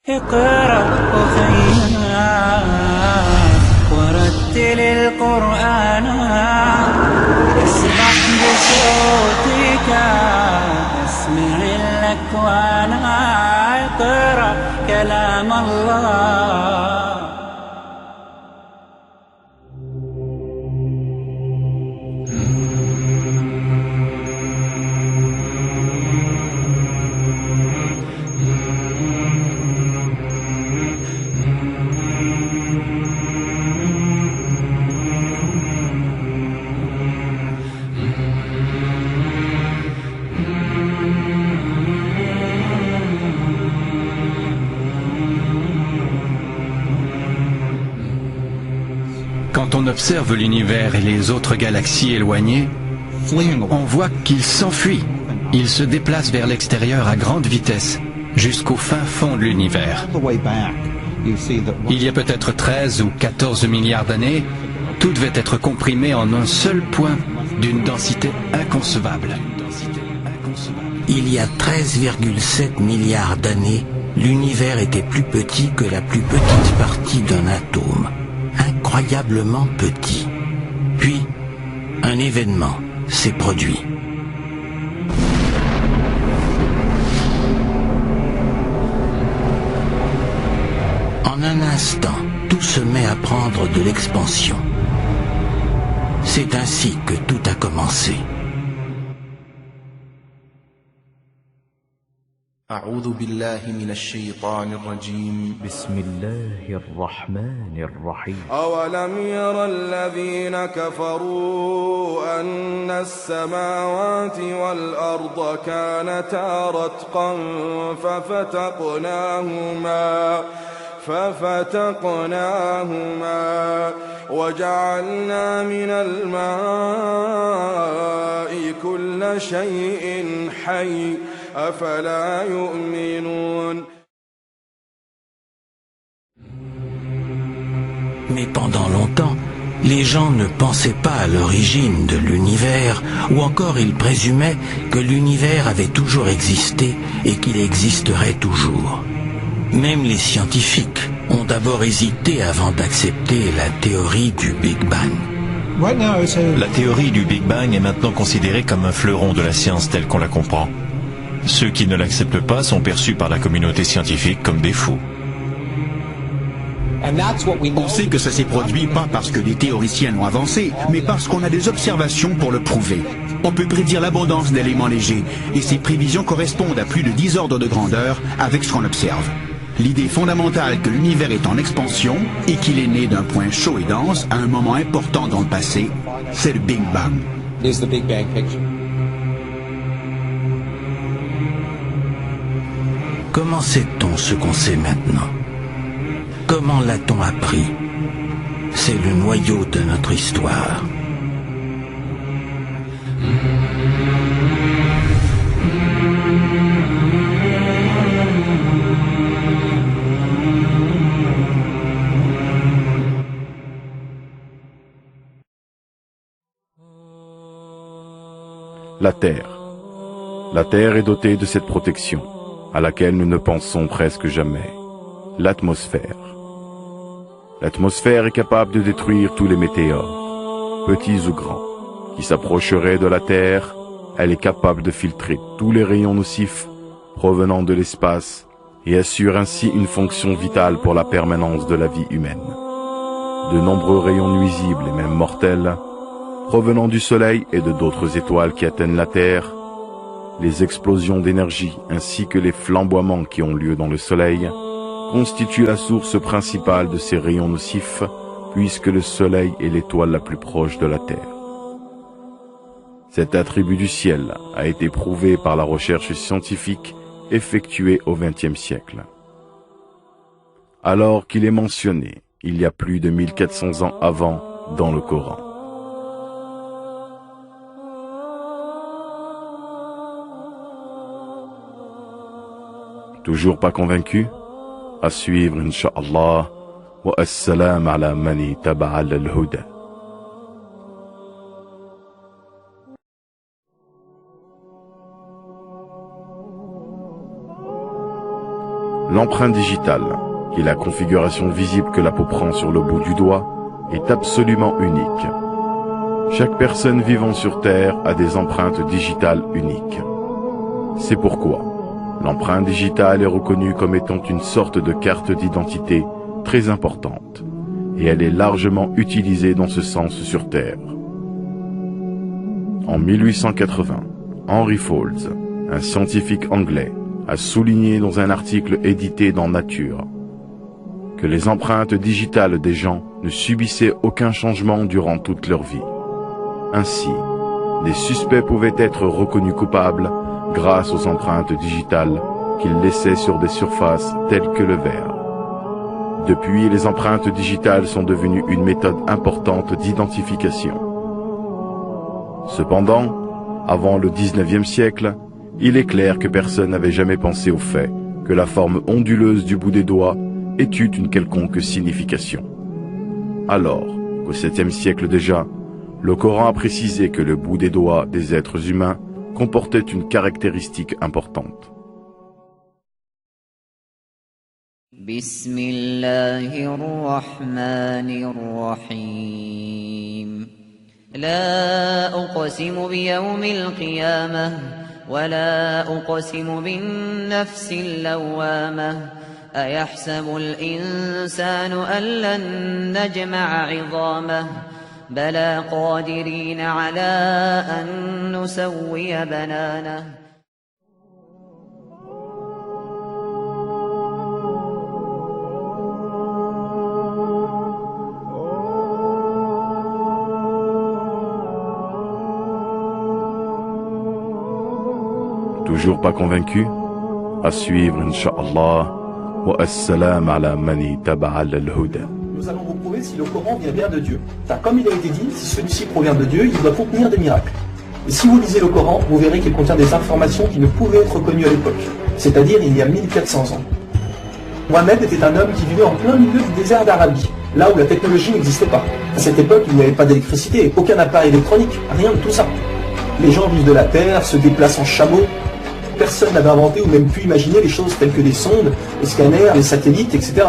اقرأ أخينا ورتل القرآن اسمع بصوتك اسمع الأكوان اقرأ كلام الله. Quand on observe l'univers et les autres galaxies éloignées, on voit qu'ils s'enfuient. Ils se déplacent vers l'extérieur à grande vitesse, jusqu'au fin fond de l'univers. Il y a peut-être 13 ou 14 milliards d'années, tout devait être comprimé en un seul point d'une densité inconcevable. Il y a 13,7 milliards d'années, l'univers était plus petit que la plus petite partie d'un atome. Incroyablement petit. Puis, un événement s'est produit. En un instant, tout se met à prendre de l'expansion. C'est ainsi que tout a commencé. أعوذ بالله من الشيطان الرجيم. بسم الله الرحمن الرحيم. أولم ير الذين كفروا أن السماوات والأرض كانتا رتقا ففتقناهما وجعلنا من الماء كل شيء حي أفلا يؤمنون. Mais pendant longtemps, les gens ne pensaient pas à l'origine de l'univers, ou encore ils présumaient que l'univers avait toujours existé et qu'il existerait toujours. Même les scientifiques ont d'abord hésité avant d'accepter la théorie du Big Bang. La théorie du Big Bang est maintenant considérée comme un fleuron de la science telle qu'on la comprend. Ceux qui ne l'acceptent pas sont perçus par la communauté scientifique comme des fous. On sait que ça s'est produit pas parce que des théoriciens l'ont avancé, mais parce qu'on a des observations pour le prouver. On peut prédire l'abondance d'éléments légers, et ces prévisions correspondent à plus de 10 ordres de grandeur avec ce qu'on observe. L'idée fondamentale que l'univers est en expansion et qu'il est né d'un point chaud et dense à un moment important dans le passé, c'est le Big Bang. Comment sait-on ce qu'on sait maintenant? Comment l'a-t-on appris? C'est le noyau de notre histoire. La Terre. La Terre est dotée de cette protection, à laquelle nous ne pensons presque jamais. L'atmosphère. L'atmosphère est capable de détruire tous les météores, petits ou grands, qui s'approcheraient de la Terre. Elle est capable de filtrer tous les rayons nocifs provenant de l'espace et assure ainsi une fonction vitale pour la permanence de la vie humaine. De nombreux rayons nuisibles et même mortels provenant du Soleil et de d'autres étoiles qui atteignent la Terre, les explosions d'énergie ainsi que les flamboiements qui ont lieu dans le Soleil constituent la source principale de ces rayons nocifs, puisque le Soleil est l'étoile la plus proche de la Terre. Cet attribut du ciel a été prouvé par la recherche scientifique effectuée au XXe siècle. Alors qu'il est mentionné, il y a plus de 1400 ans avant, dans le Coran. Toujours pas convaincu? À suivre, Inch'Allah. Wa assalam ala mani taba'al al-huda. L'empreinte digitale, qui est la configuration visible que la peau prend sur le bout du doigt, est absolument unique. Chaque personne vivant sur Terre a des empreintes digitales uniques. C'est pourquoi l'empreinte digitale est reconnue comme étant une sorte de carte d'identité très importante, et elle est largement utilisée dans ce sens sur Terre. En 1880, Henry Faulds, un scientifique anglais, a souligné dans un article édité dans Nature que les empreintes digitales des gens ne subissaient aucun changement durant toute leur vie. Ainsi, les suspects pouvaient être reconnus coupables grâce aux empreintes digitales qu'ils laissaient sur des surfaces telles que le verre. Depuis, les empreintes digitales sont devenues une méthode importante d'identification. Cependant, avant le 19e siècle, il est clair que personne n'avait jamais pensé au fait que la forme onduleuse du bout des doigts ait eu une quelconque signification. Alors qu'au 7e siècle déjà, le Coran a précisé que le bout des doigts des êtres humains comportait une caractéristique importante. Bismillahirrahmanirrahim. La uqsimu biyawmil qiyamah wa la uqsimu bin nafsil lawwamah. أيحسب الإنسان أن لن نجمع عظامه بلى قادرين على أن نسوي بنانه Toujours pas convaincu? À suivre, Inch'Allah. Nous allons vous prouver si le Coran vient bien de Dieu. Car comme il a été dit, si celui-ci provient de Dieu, il doit contenir des miracles. Et si vous lisez le Coran, vous verrez qu'il contient des informations qui ne pouvaient être connues à l'époque, c'est-à-dire il y a 1400 ans. Mohammed était un homme qui vivait en plein milieu du désert d'Arabie, là où la technologie n'existait pas. À cette époque, il n'y avait pas d'électricité, aucun appareil électronique, rien de tout ça. Les gens vivent de la terre, se déplacent en chameau. Personne n'avait inventé ou même pu imaginer les choses telles que les sondes, les scanners, les satellites, etc.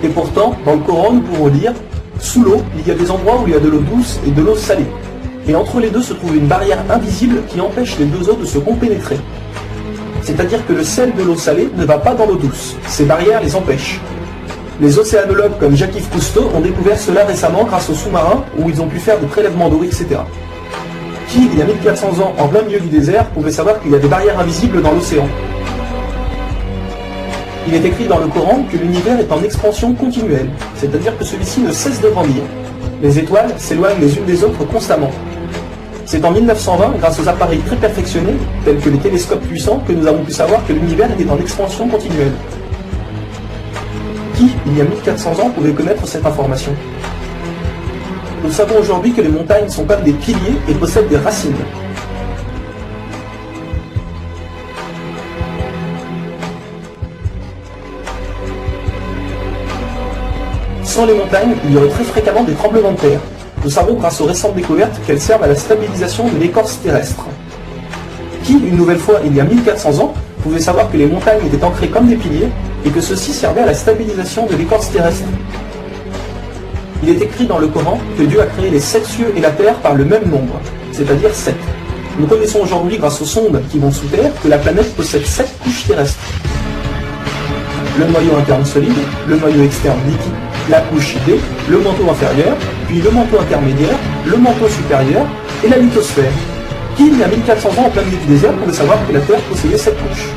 Et pourtant, dans le Coran, nous pouvons lire « Sous l'eau, il y a des endroits où il y a de l'eau douce et de l'eau salée. Et entre les deux se trouve une barrière invisible qui empêche les deux eaux de se compénétrer. C'est-à-dire que le sel de l'eau salée ne va pas dans l'eau douce. Ces barrières les empêchent. Les océanologues comme Jacques-Yves Cousteau ont découvert cela récemment grâce aux sous-marins où ils ont pu faire des prélèvements d'eau, etc. Qui, il y a 1400 ans, en plein milieu du désert, pouvait savoir qu'il y a des barrières invisibles dans l'océan? Il est écrit dans le Coran que l'univers est en expansion continuelle, c'est-à-dire que celui-ci ne cesse de grandir. Les étoiles s'éloignent les unes des autres constamment. C'est en 1920, grâce aux appareils très perfectionnés, tels que les télescopes puissants, que nous avons pu savoir que l'univers était en expansion continuelle. Qui, il y a 1400 ans, pouvait connaître cette information? Nous savons aujourd'hui que les montagnes sont comme des piliers et possèdent des racines. Sans les montagnes, il y aurait très fréquemment des tremblements de terre. Nous savons grâce aux récentes découvertes qu'elles servent à la stabilisation de l'écorce terrestre. Qui, une nouvelle fois, il y a 1400 ans, pouvait savoir que les montagnes étaient ancrées comme des piliers et que ceci servait à la stabilisation de l'écorce terrestre? Il est écrit dans le Coran que Dieu a créé les 7 cieux et la terre par le même nombre, c'est-à-dire 7. Nous connaissons aujourd'hui, grâce aux sondes qui vont sous terre, que la planète possède 7 couches terrestres. Le noyau interne solide, le noyau externe liquide, la couche D, le manteau inférieur, puis le manteau intermédiaire, le manteau supérieur et la lithosphère. Qui, il y a 1400 ans en plein milieu du désert, pouvait savoir que la Terre possédait 7 couches?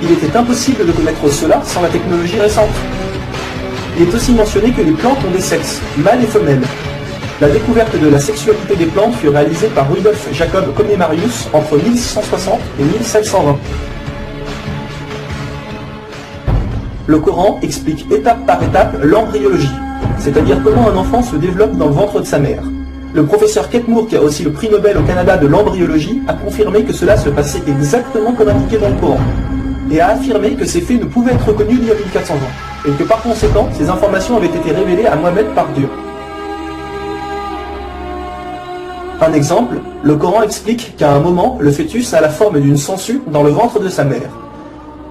Il était impossible de connaître cela sans la technologie récente. Il est aussi mentionné que les plantes ont des sexes, mâles et femelles. La découverte de la sexualité des plantes fut réalisée par Rudolf Jacob Comnenarius entre 1660 et 1720. Le Coran explique étape par étape l'embryologie, c'est-à-dire comment un enfant se développe dans le ventre de sa mère. Le professeur Ketmour, qui a aussi le prix Nobel au Canada de l'embryologie, a confirmé que cela se passait exactement comme indiqué dans le Coran, et a affirmé que ces faits ne pouvaient être connus d'il y a 1400 ans, et que par conséquent, ces informations avaient été révélées à Mohammed par Dieu. Un exemple, le Coran explique qu'à un moment, le fœtus a la forme d'une sangsue dans le ventre de sa mère.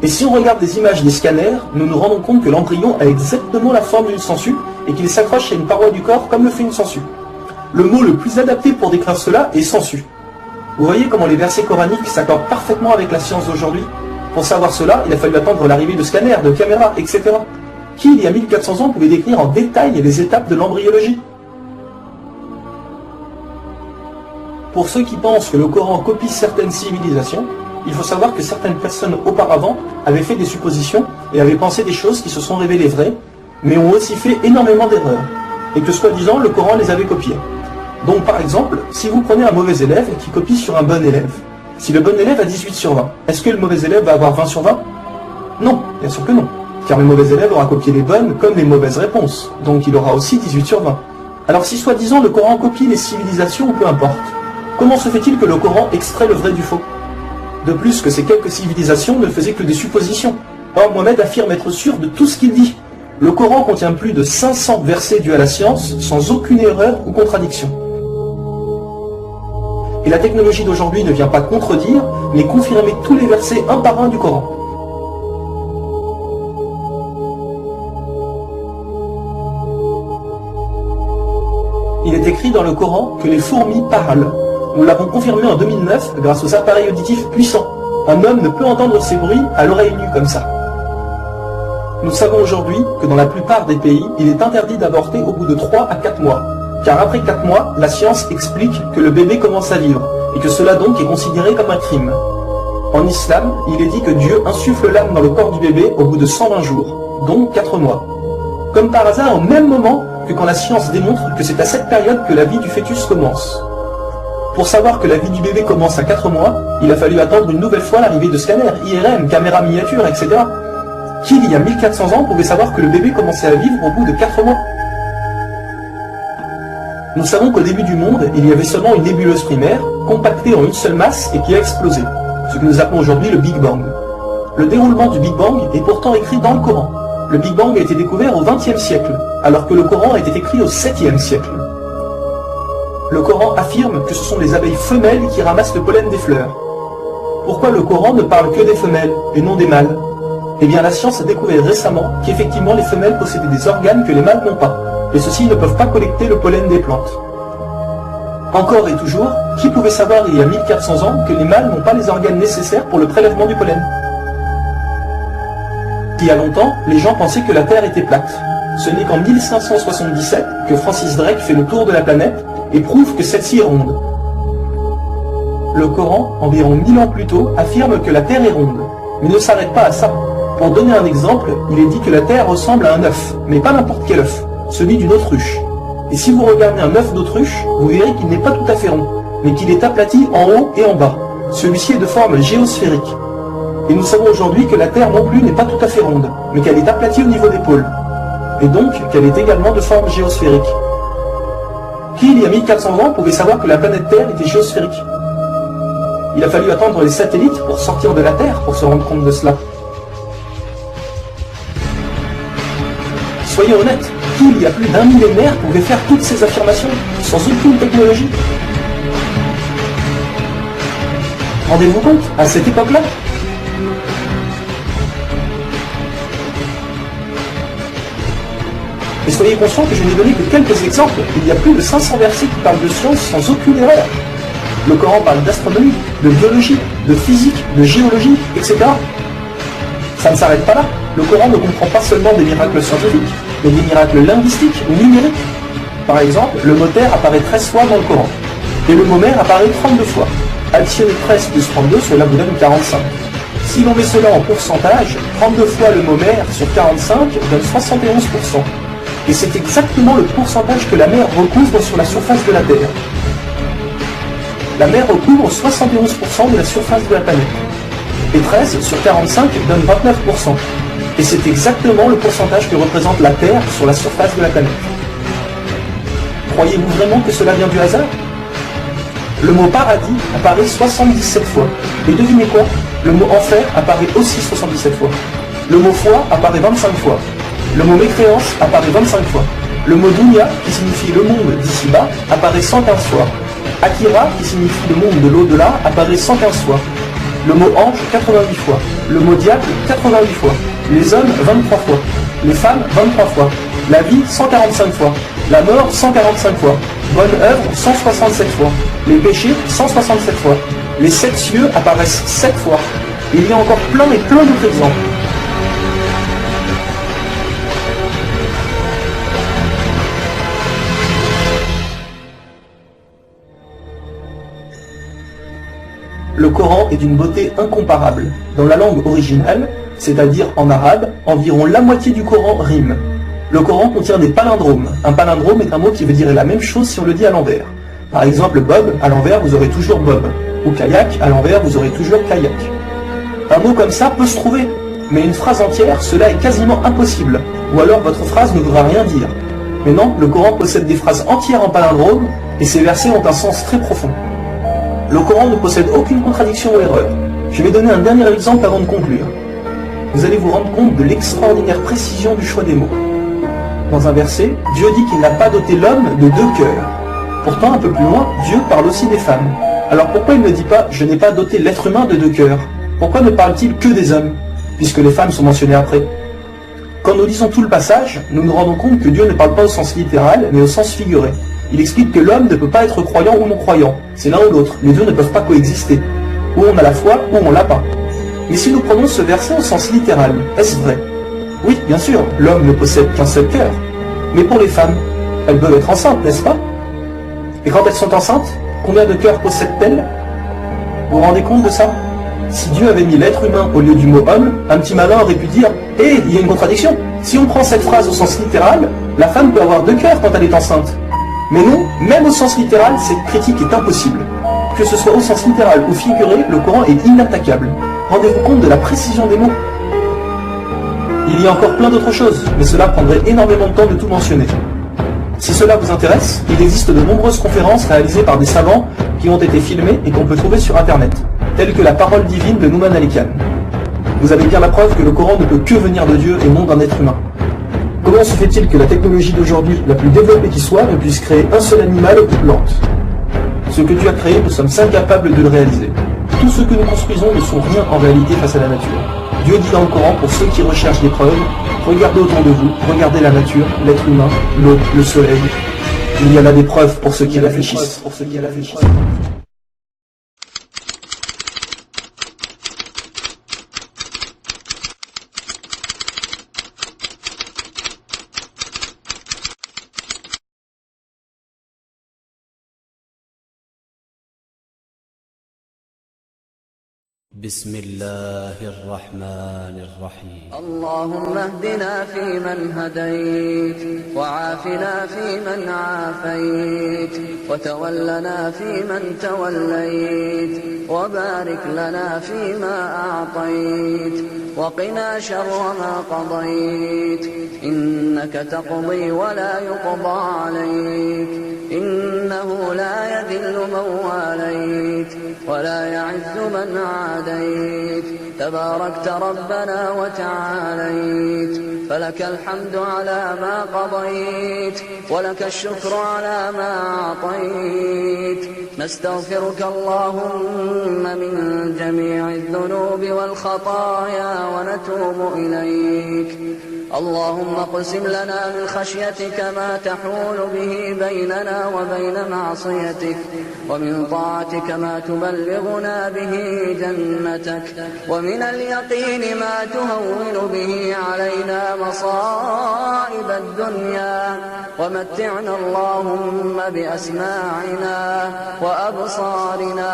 Et si on regarde des images des scanners, nous nous rendons compte que l'embryon a exactement la forme d'une sangsue et qu'il s'accroche à une paroi du corps comme le fait une sangsue. Le mot le plus adapté pour décrire cela est sangsue. Vous voyez comment les versets coraniques s'accordent parfaitement avec la science d'aujourd'hui? Pour savoir cela, il a fallu attendre l'arrivée de scanners, de caméras, etc. Qui, il y a 1400 ans, pouvait décrire en détail les étapes de l'embryologie? Pour ceux qui pensent que le Coran copie certaines civilisations, il faut savoir que certaines personnes auparavant avaient fait des suppositions et avaient pensé des choses qui se sont révélées vraies, mais ont aussi fait énormément d'erreurs, et que soi-disant le Coran les avait copiées. Donc par exemple, si vous prenez un mauvais élève qui copie sur un bon élève, si le bon élève a 18 sur 20, est-ce que le mauvais élève va avoir 20 sur 20? Non, bien sûr que non, car le mauvais élève aura copié les bonnes comme les mauvaises réponses, donc il aura aussi 18 sur 20. Alors si soi-disant le Coran copie les civilisations, peu importe, comment se fait-il que le Coran extrait le vrai du faux? De plus que ces quelques civilisations ne faisaient que des suppositions. Or Mohammed affirme être sûr de tout ce qu'il dit. Le Coran contient plus de 500 versets dus à la science, sans aucune erreur ou contradiction. Et la technologie d'aujourd'hui ne vient pas contredire, mais confirmer tous les versets un par un du Coran. Il est écrit dans le Coran que les fourmis parlent. Nous l'avons confirmé en 2009 grâce aux appareils auditifs puissants. Un homme ne peut entendre ces bruits à l'oreille nue comme ça. Nous savons aujourd'hui que dans la plupart des pays, il est interdit d'avorter au bout de 3 à 4 mois. Car après 4 mois, la science explique que le bébé commence à vivre, et que cela donc est considéré comme un crime. En islam, il est dit que Dieu insuffle l'âme dans le corps du bébé au bout de 120 jours, donc 4 mois. Comme par hasard, au même moment que quand la science démontre que c'est à cette période que la vie du fœtus commence. Pour savoir que la vie du bébé commence à 4 mois, il a fallu attendre une nouvelle fois l'arrivée de scanners, IRM, caméras miniatures, etc. Qui, il y a 1400 ans, pouvait savoir que le bébé commençait à vivre au bout de 4 mois? Nous savons qu'au début du monde, il y avait seulement une nébuleuse primaire, compactée en une seule masse et qui a explosé, ce que nous appelons aujourd'hui le Big Bang. Le déroulement du Big Bang est pourtant écrit dans le Coran. Le Big Bang a été découvert au XXe siècle, alors que le Coran a été écrit au 7e siècle. Le Coran affirme que ce sont les abeilles femelles qui ramassent le pollen des fleurs. Pourquoi le Coran ne parle que des femelles et non des mâles? Eh bien la science a découvert récemment qu'effectivement les femelles possédaient des organes que les mâles n'ont pas, et ceux-ci ne peuvent pas collecter le pollen des plantes. Encore et toujours, qui pouvait savoir il y a 1400 ans que les mâles n'ont pas les organes nécessaires pour le prélèvement du pollen? Il y a longtemps, les gens pensaient que la Terre était plate. Ce n'est qu'en 1577 que Francis Drake fait le tour de la planète et prouve que celle-ci est ronde. Le Coran, environ 1000 ans plus tôt, affirme que la Terre est ronde, mais ne s'arrête pas à ça. Pour donner un exemple, il est dit que la Terre ressemble à un œuf, mais pas n'importe quel œuf, celui d'une autruche. Et si vous regardez un œuf d'autruche, vous verrez qu'il n'est pas tout à fait rond, mais qu'il est aplati en haut et en bas. Celui-ci est de forme géosphérique. Et nous savons aujourd'hui que la Terre non plus n'est pas tout à fait ronde, mais qu'elle est aplatie au niveau des pôles. Et donc qu'elle est également de forme géosphérique. Qui, il y a 1400 ans, pouvait savoir que la planète Terre était géosphérique? Il a fallu attendre les satellites pour sortir de la Terre pour se rendre compte de cela. Soyons honnêtes, qui, il y a plus d'un millénaire, pouvait faire toutes ces affirmations sans aucune technologie? Rendez-vous compte, à cette époque-là? Et soyez conscients que je n'ai donné que quelques exemples. Il y a plus de 500 versets qui parlent de science sans aucune erreur. Le Coran parle d'astronomie, de biologie, de physique, de géologie, etc. Ça ne s'arrête pas là. Le Coran ne comprend pas seulement des miracles scientifiques, mais des miracles linguistiques ou numériques. Par exemple, le mot terre apparaît 13 fois dans le Coran, et le mot mer apparaît 32 fois. Additionner 13 plus 32, cela vous donne 45. Si l'on met cela en pourcentage, 32 fois le mot mer sur 45 donne 71%. Et c'est exactement le pourcentage que la mer recouvre sur la surface de la Terre. La mer recouvre 71% de la surface de la planète. Et 13 sur 45 donne 29%. Et c'est exactement le pourcentage que représente la Terre sur la surface de la planète. Croyez-vous vraiment que cela vient du hasard? Le mot paradis apparaît 77 fois. Et devinez quoi? Le mot enfer apparaît aussi 77 fois. Le mot foi apparaît 25 fois. Le mot mécréance apparaît 25 fois. Le mot dunya, qui signifie le monde d'ici-bas, apparaît 115 fois. Akira, qui signifie le monde de l'au-delà, apparaît 115 fois. Le mot ange, 88 fois. Le mot diable, 88 fois. Les hommes, 23 fois. Les femmes, 23 fois. La vie, 145 fois. La mort, 145 fois. Bonne œuvre, 167 fois. Les péchés, 167 fois. Les 7 cieux apparaissent 7 fois. Et il y a encore plein et plein d'autres exemples. Le Coran est d'une beauté incomparable. Dans la langue originale, c'est-à-dire en arabe, environ la moitié du Coran rime. Le Coran contient des palindromes. Un palindrome est un mot qui veut dire la même chose si on le dit à l'envers. Par exemple, Bob, à l'envers, vous aurez toujours Bob. Ou kayak, à l'envers, vous aurez toujours kayak. Un mot comme ça peut se trouver, mais une phrase entière, cela est quasiment impossible. Ou alors votre phrase ne voudra rien dire. Mais non, le Coran possède des phrases entières en palindrome, et ces versets ont un sens très profond. Le Coran ne possède aucune contradiction ou erreur. Je vais donner un dernier exemple avant de conclure. Vous allez vous rendre compte de l'extraordinaire précision du choix des mots. Dans un verset, Dieu dit qu'il n'a pas doté l'homme de 2 cœurs. Pourtant, un peu plus loin, Dieu parle aussi des femmes. Alors pourquoi il ne dit pas « je n'ai pas doté l'être humain de 2 cœurs » ? Pourquoi ne parle-t-il que des hommes, puisque les femmes sont mentionnées après ? Quand nous lisons tout le passage, nous nous rendons compte que Dieu ne parle pas au sens littéral, mais au sens figuré. Il explique que l'homme ne peut pas être croyant ou non-croyant. C'est l'un ou l'autre. Les deux ne peuvent pas coexister. Ou on a la foi, ou on l'a pas. Mais si nous prenons ce verset au sens littéral, est-ce vrai ? Oui, bien sûr, l'homme ne possède qu'un seul cœur. Mais pour les femmes, elles peuvent être enceintes, n'est-ce pas ? Et quand elles sont enceintes, combien de cœurs possèdent-elles ? Vous vous rendez compte de ça ? Si Dieu avait mis l'être humain au lieu du mot homme, un petit malin aurait pu dire « Hé, il y a une contradiction ! Si on prend cette phrase au sens littéral, la femme peut avoir 2 cœurs quand elle est enceinte. » Mais non, même au sens littéral, cette critique est impossible. Que ce soit au sens littéral ou figuré, le Coran est inattaquable. Rendez-vous compte de la précision des mots. Il y a encore plein d'autres choses, mais cela prendrait énormément de temps de tout mentionner. Si cela vous intéresse, il existe de nombreuses conférences réalisées par des savants qui ont été filmées et qu'on peut trouver sur Internet, telles que la parole divine de Nouman Ali Khan. Vous avez bien la preuve que le Coran ne peut que venir de Dieu et non d'un être humain. Comment se fait-il que la technologie d'aujourd'hui, la plus développée qui soit, ne puisse créer un seul animal ou plante ? Ce que Dieu a créé, nous sommes incapables de le réaliser. Tout ce que nous construisons ne sont rien en réalité face à la nature. Dieu dit dans le Coran, pour ceux qui recherchent des preuves, regardez autour de vous, regardez la nature, l'être humain, l'eau, le soleil. Il y en a des preuves pour ceux qui réfléchissent. بسم الله الرحمن الرحيم اللهم اهدنا فيمن هديت وعافنا فيمن عافيت وتولنا فيمن توليت وبارك لنا فيما أعطيت وقنا شر ما قضيت إنك تقضي ولا يقضى عليك إنه لا يذل من واليت ولا يعز من عاديت تباركت ربنا وتعاليت فلك الحمد على ما قضيت ولك الشكر على ما أعطيت نستغفرك اللهم من جميع الذنوب والخطايا ونتوب إليك اللهم اقسم لنا من خشيتك ما تحول به بيننا وبين معصيتك ومن طاعتك ما تبلغنا به جنتك ومن اليقين ما تهون به علينا مصائب الدنيا ومتعنا اللهم بأسماعنا وأبصارنا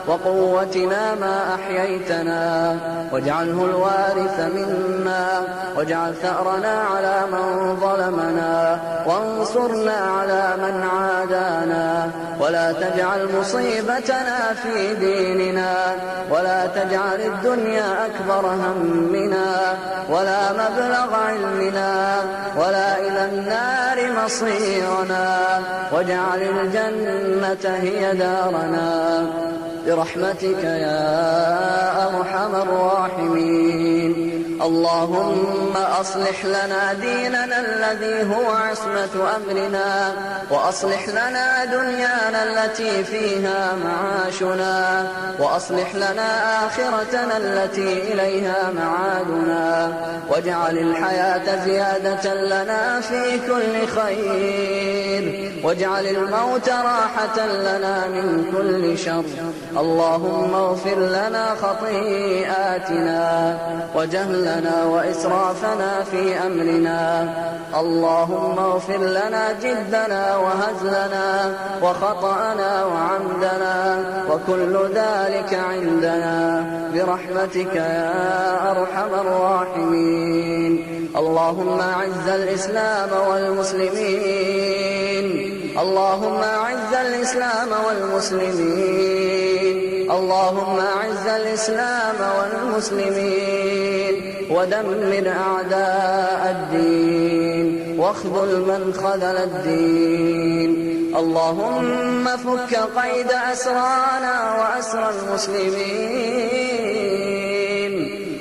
وقوتنا ما أحييتنا واجعله الوارث منا واجعل ثأرنا على من ظلمنا وانصرنا على من عادانا ولا تجعل مصيبتنا في ديننا ولا تجعل الدنيا أكبر همنا ولا مبلغ علمنا ولا إلى النار مصيرنا واجعل الجنة هي دارنا برحمتك يا أرحم الراحمين اللهم أصلح لنا ديننا الذي هو عصمة أمرنا، وأصلح لنا دنيانا التي فيها معاشنا، وأصلح لنا آخرتنا التي إليها معادنا، واجعل الحياة زيادة لنا في كل خير، واجعل الموت راحة لنا من كل شر. اللهم اغفر لنا خطيئاتنا وجهلنا وإسرافنا في أمرنا. اللهم اغفر لنا جدنا وهزلنا وخطأنا وعمدنا وكل ذلك عندنا برحمتك يا أرحم الراحمين. اللهم أعز الإسلام والمسلمين، اللهم أعز الإسلام والمسلمين، اللهم أعز الإسلام والمسلمين، ودمر أعداء الدين واخذل من خذل الدين. اللهم فك قيد أسرانا وأسر المسلمين،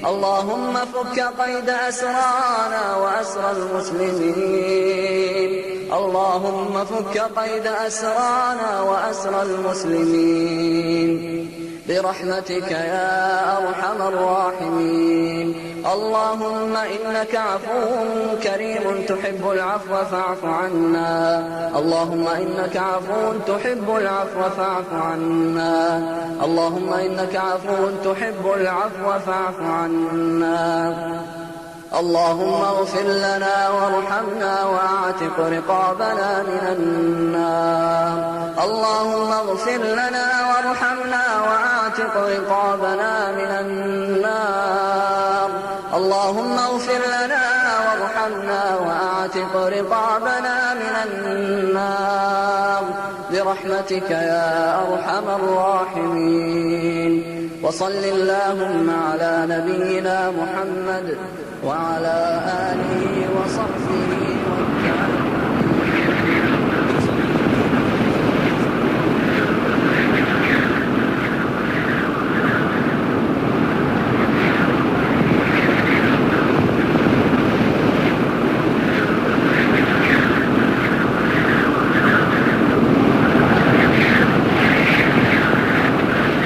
اللهم فك قيد أسرانا وأسر المسلمين، اللهم فك قيد أسرانا وأسر المسلمين برحمتك يا أرحم الراحمين. اللهم إنك عفو كريم تحب العفو فاعف عنا، اللهم إنك عفو تحب العفو فاعف عنا، اللهم إنك عفو تحب العفو فاعف عنا. اللهم اغفر لنا وارحمنا واعتق رقابنا من النار، اللهم اغفر لنا وارحمنا واعتق رقابنا من النار، اللهم اغفر لنا وارحمنا واعتق رقابنا من النار برحمتك يا أرحم الراحمين. وصل اللهم على نبينا محمد وعلى آله وصحبه